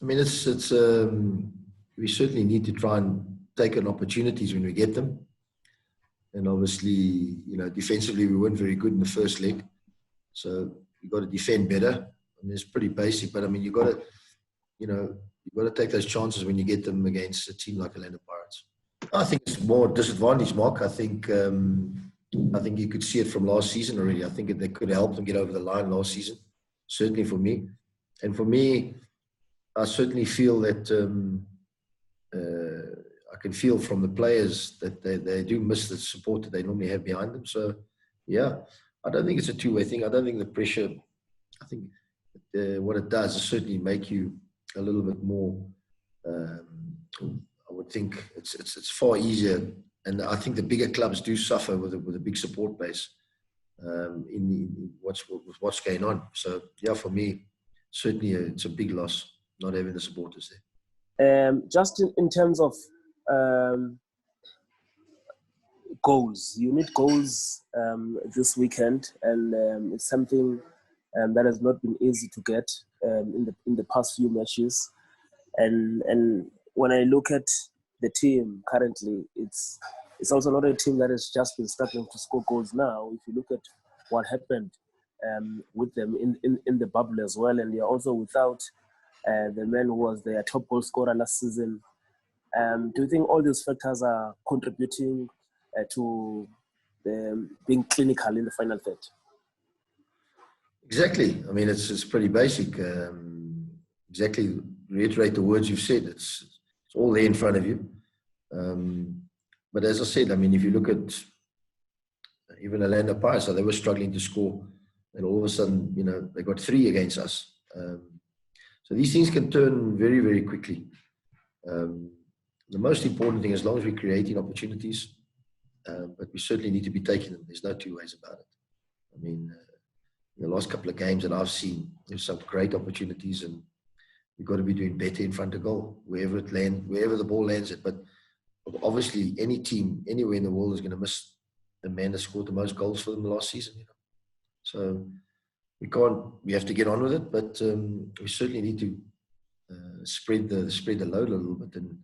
I mean, we certainly need to try and take on opportunities when we get them. And obviously, defensively, we weren't very good in the first leg. So you've got to defend better. I mean, it's pretty basic, but I mean, you've got to take those chances when you get them against a team like Orlando Pirates. I think it's more disadvantage, Mark. I think you could see it from last season already. I think they could help them get over the line last season, certainly for me. And for me, I certainly feel that I can feel from the players that they do miss the support that they normally have behind them. So, yeah, I don't think it's a two-way thing. I don't think the pressure, I think what it does is certainly make you a little bit more, I would think it's far easier. And I think the bigger clubs do suffer with a big support base in what's going on. So, yeah, for me, certainly it's a big loss not having the supporters there. Just in terms of goals, you need goals this weekend, and it's something that has not been easy to get in the past few matches. And when I look at the team currently, it's also not a team that has just been struggling to score goals now. If you look at what happened with them in the bubble as well, and they're also without the man who was their top goal scorer last season. Do you think all these factors are contributing to being clinical in the final third? Exactly. I mean, it's pretty basic. Exactly. Reiterate the words you've said. It's all there in front of you. But as I said, I mean, if you look at even Orlando Pirates, so they were struggling to score, and all of a sudden, they got 3 against us. So these things can turn very, very quickly. The most important thing, as long as we're creating opportunities, but we certainly need to be taking them. There's no two ways about it. I mean, in the last couple of games that I've seen, there's some great opportunities, and we've got to be doing better in front of goal, wherever the ball lands it. But obviously, any team, anywhere in the world is going to miss the man that scored the most goals for them last season. So we have to get on with it, but we certainly need to spread the load a little bit and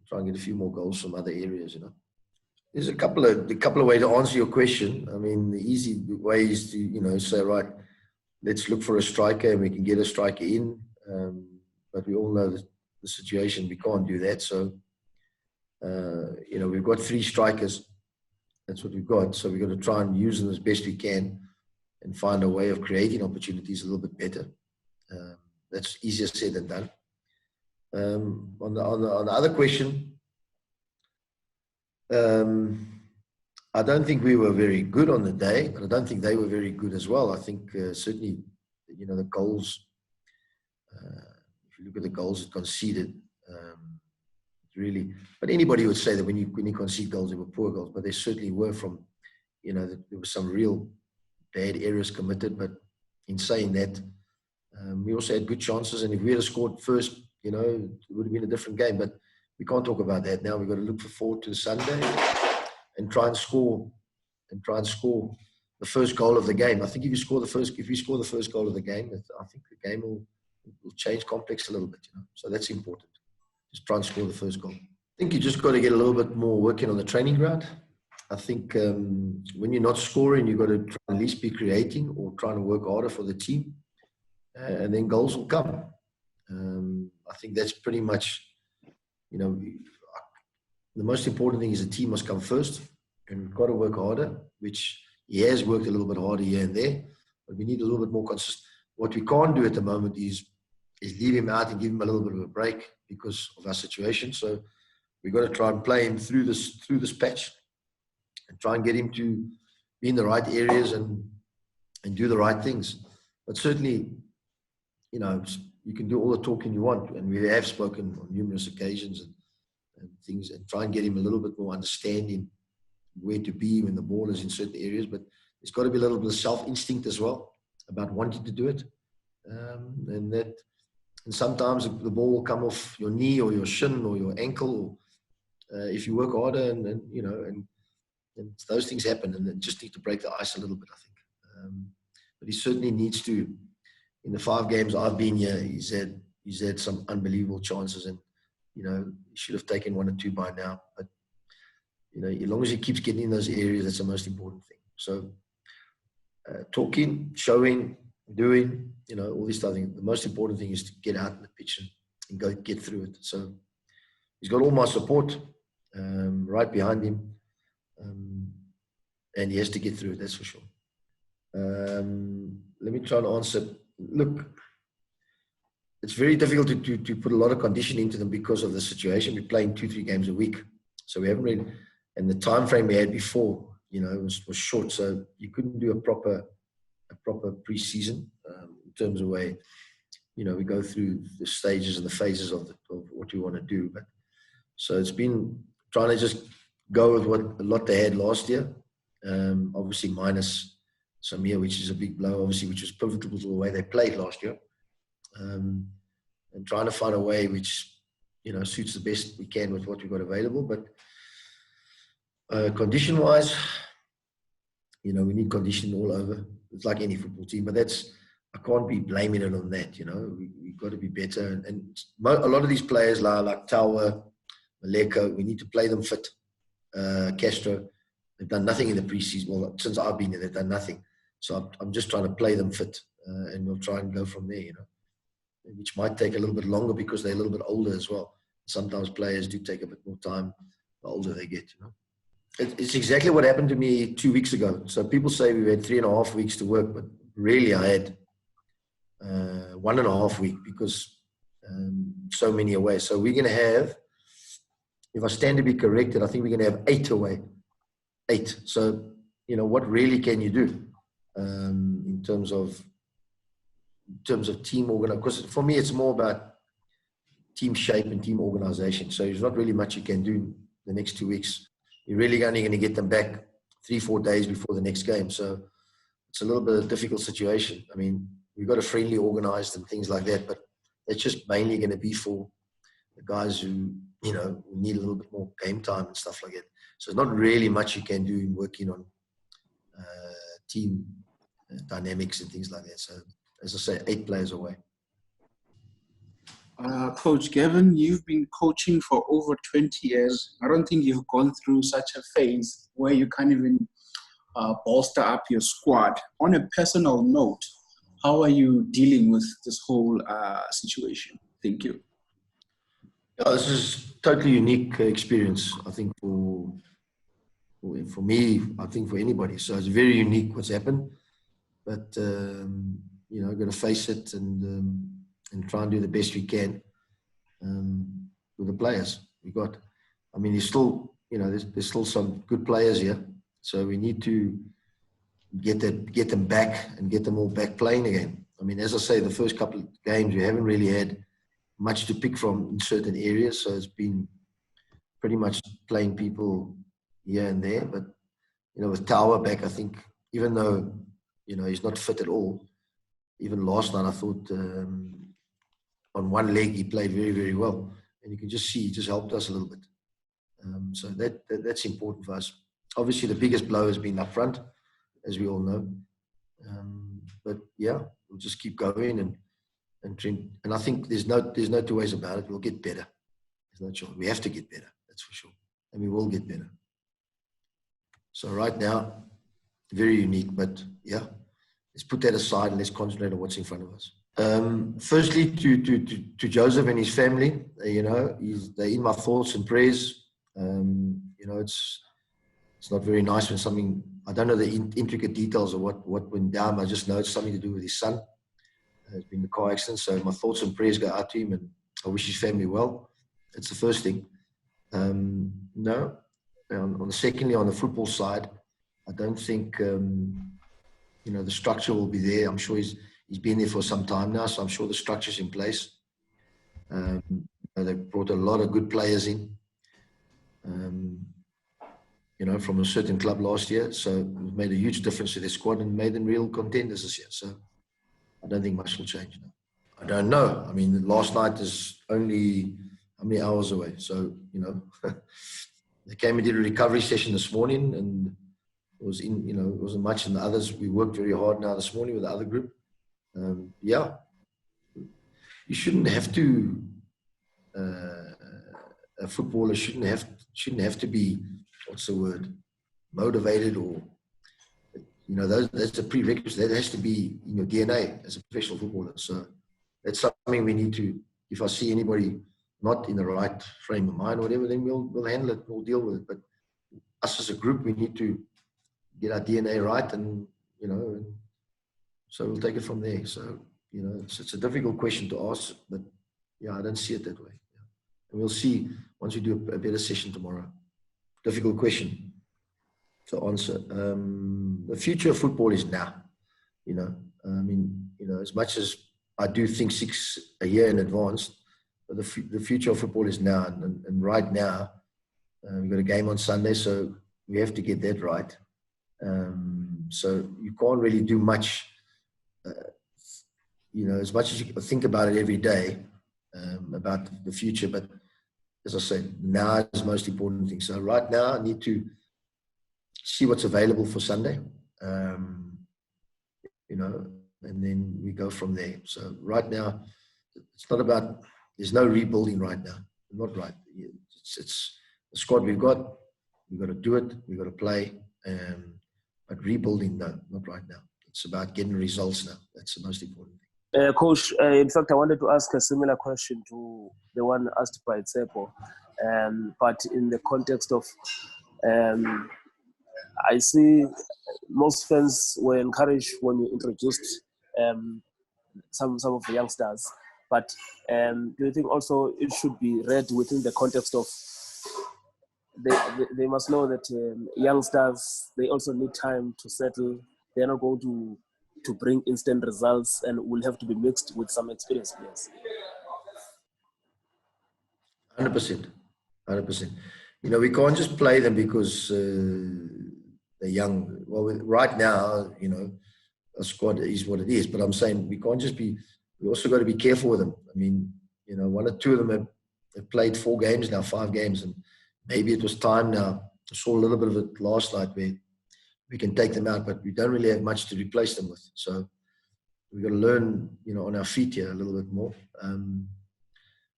try and get a few more goals from other areas. There's a couple of ways to answer your question. I mean, the easy way is to say, right, let's look for a striker and we can get a striker in. But we all know the situation. We can't do that. So we've got 3 strikers. That's what we've got. So we've got to try and use them as best we can and find a way of creating opportunities a little bit better. That's easier said than done. On the other question, I don't think we were very good on the day, but I don't think they were very good as well. I think certainly, the goals, if you look at the goals it conceded, really, but anybody would say that when you concede goals, they were poor goals, but they certainly were from, there were some real bad errors committed. But in saying that, we also had good chances, and if we had scored first, it would have been a different game. But we can't talk about that now. We've got to look forward to Sunday and try and score the first goal of the game. I think if you score the first goal of the game, I think the game will change complex a little bit. So that's important. Just try and score the first goal. I think you just got to get a little bit more working on the training ground. I think when you're not scoring, you've got to try at least be creating or trying to work harder for the team, and then goals will come. I think that's pretty much, the most important thing is the team must come first, and we've got to work harder, which he has worked a little bit harder here and there, but we need a little bit more consistent. What we can't do at the moment is leave him out and give him a little bit of a break because of our situation. So we've got to try and play him through this patch and try and get him to be in the right areas and do the right things. But certainly, you can do all the talking you want, and we have spoken on numerous occasions and things, and try and get him a little bit more understanding where to be when the ball is in certain areas. But there's got to be a little bit of self-instinct as well about wanting to do it. And sometimes the ball will come off your knee or your shin or your ankle, if you work harder, and those things happen, and then just need to break the ice a little bit, I think. But he certainly needs to. In the 5 games I've been here, he's he's had some unbelievable chances, and he should have taken 1 or 2 by now. But as long as he keeps getting in those areas, that's the most important thing. So talking, showing, doing, all these stuff. The most important thing is to get out in the pitch and go get through it. So he's got all my support right behind him, and he has to get through it. That's for sure. Let me try and answer. Look, it's very difficult to put a lot of condition into them because of the situation. We're playing 2-3 games a week, so we haven't really. And the time frame we had before, was short, so you couldn't do a proper pre-season in terms of way. We go through the stages and the phases of what we want to do. But so it's been trying to just go with what a lot they had last year. Obviously minus Samir, which is a big blow, obviously, which was pivotal to the way they played last year. And trying to find a way which, suits the best we can with what we've got available. But condition-wise, we need condition all over. It's like any football team, but I can't be blaming it on that. We've got to be better. And a lot of these players like Tawa, Maleko, we need to play them fit. Castro, they've done nothing in the preseason. Well, since I've been here, they've done nothing. So I'm just trying to play them fit, and we'll try and go from there, which might take a little bit longer because they're a little bit older as well. Sometimes players do take a bit more time the older they get, It's exactly what happened to me 2 weeks ago. So people say we had 3.5 weeks to work, but really I had 1.5 weeks because so many away. So we're going to have, if I stand to be corrected, I think we're going to have 8 away. 8. So, what really can you do in terms of team organization? Because for me, it's more about team shape and team organization. So there's not really much you can do in the next 2 weeks. You're really only going to get them back 3-4 days before the next game. So it's a little bit of a difficult situation. I mean, we've got a friendly organized and things like that, but it's just mainly going to be for the guys who, need a little bit more game time and stuff like that. So there's not really much you can do in working on team dynamics and things like that. So as I say, 8 players away. Coach Gavin, you've been coaching for over 20 years. I don't think you've gone through such a phase where you can't even bolster up your squad. On a personal note, how are you dealing with this whole situation? Thank you. Yeah, this is totally unique experience, I think, for me, I think for anybody. So it's very unique what's happened. But, got to face it and try and do the best we can with the players we got. I mean, there's still, there's still some good players here. So we need to get them back and get them all back playing again. I mean, as I say, the first couple of games, we haven't really had much to pick from in certain areas. So it's been pretty much playing people here and there. But, with Tower back, I think, even though, he's not fit at all, even last night, I thought on one leg he played very, very well. And you can just see he just helped us a little bit. So that's important for us. Obviously, the biggest blow has been up front, as we all know. But, yeah, we'll just keep going and train. And I think there's no 2 ways about it. We'll get better. There's no choice. We have to get better, that's for sure. And we will get better. So right now, very unique. But, yeah, let's put that aside and let's concentrate on what's in front of us. Firstly, to Joseph and his family, they're in my thoughts and prayers. It's not very nice when something, I don't know the intricate details of what went down. I just know it's something to do with his son. It's been the car accident. So my thoughts and prayers go out to him, and I wish his family well. That's the first thing. Secondly, on the football side, I don't think, the structure will be there. I'm sure he's been there for some time now, so I'm sure the structure's in place. They've brought a lot of good players in, from a certain club last year. So it made a huge difference to their squad and made them real contenders this year. So I don't think much will change now. I don't know. I mean, last night is only how many hours away? So, they came and did a recovery session this morning, and it was it wasn't much. And the others, we worked very hard now this morning with the other group. you shouldn't have to. A footballer shouldn't have to be, what's the word, motivated, or that's a prerequisite. That has to be in your DNA as a professional footballer. So that's something we need to. If I see anybody not in the right frame of mind or whatever, then we'll handle it. We'll deal with it. But us as a group, we need to get our DNA right, and so we'll take it from there. So it's a difficult question to ask, but yeah, I don't see it that way. Yeah. And we'll see once we do a better session tomorrow. Difficult question to answer. The future of football is now. As much as I do think 6 a year in advance, but the future of football is now. And right now, we've got a game on Sunday, so we have to get that right. So you can't really do much, as much as you think about it every day, about the future. But as I said, now is the most important thing. So right now, I need to see what's available for Sunday, and then we go from there. So right now, it's not about, there's no rebuilding right now. Not right. It's the squad we've got to do it, we've got to play. But rebuilding, no, not right now. It's about getting results now. That's the most important thing. Coach, in fact, I wanted to ask a similar question to the one asked by Tsepo, but in the context of, I see most fans were encouraged when you introduced some of the youngsters, but do you think also it should be read within the context of they must know that youngsters, they also need time to settle. They're not going to bring instant results, and will have to be mixed with some experienced players. 100%. 100%. We can't just play them because they're young. Well, right now, a squad is what it is. But I'm saying we can't just be. We also got to be careful with them. I mean, one or two of them have played 4 games now, 5 games, and maybe it was time now. I saw a little bit of it last night where we can take them out, but we don't really have much to replace them with. So we've got to learn, on our feet here a little bit more.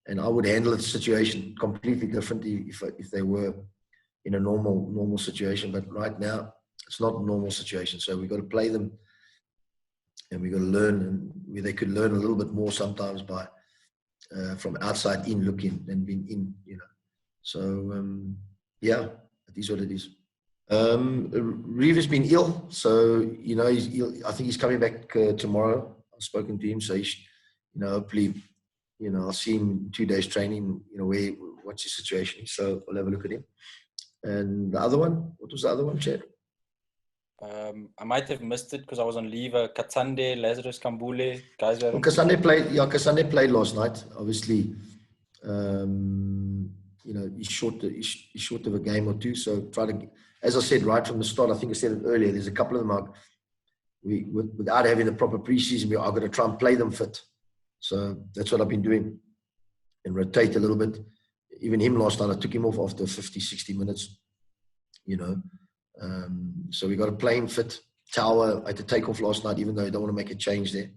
And I would handle the situation completely differently if they were in a normal situation. But right now, it's not a normal situation. So we've got to play them, and we've got to learn, and where they could learn a little bit more sometimes by from outside in looking and being in, So, yeah, it is what it is. Reeve's been ill, so he's ill. I think he's coming back tomorrow. I've spoken to him, so hopefully, I'll see him in 2 days training. What's his situation? So I'll have a look at him. And the other one, what was the other one, Chad? I might have missed it because I was on leave. Katsande, Lazarus Kambule, Kaizer. Well, Katsande played last night. Obviously, he's short of a game or two. So as I said right from the start, I think I said it earlier, there's a couple of them without having the proper preseason, I've got to try and play them fit. So that's what I've been doing, and rotate a little bit. Even him last night, I took him off after 50, 60 minutes, So we got to play him fit. Tower, I had to take off last night, even though I don't want to make a change there.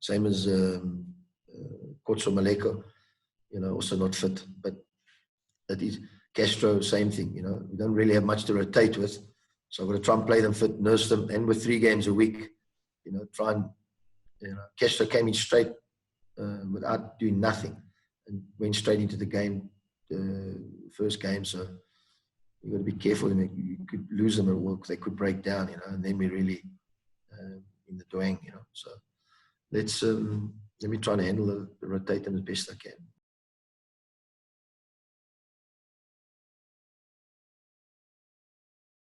Same as Kotso Maleko, also not fit. But that is Castro, same thing, We don't really have much to rotate with. So I've got to try and play them fit, nurse them, and with 3 games a week, try and, Castro came in straight without doing nothing and went straight into the game, first game. So you've got to be careful. You could lose them at work. They could break down, and then we're really in the doing, So let me try and handle rotate them as best I can.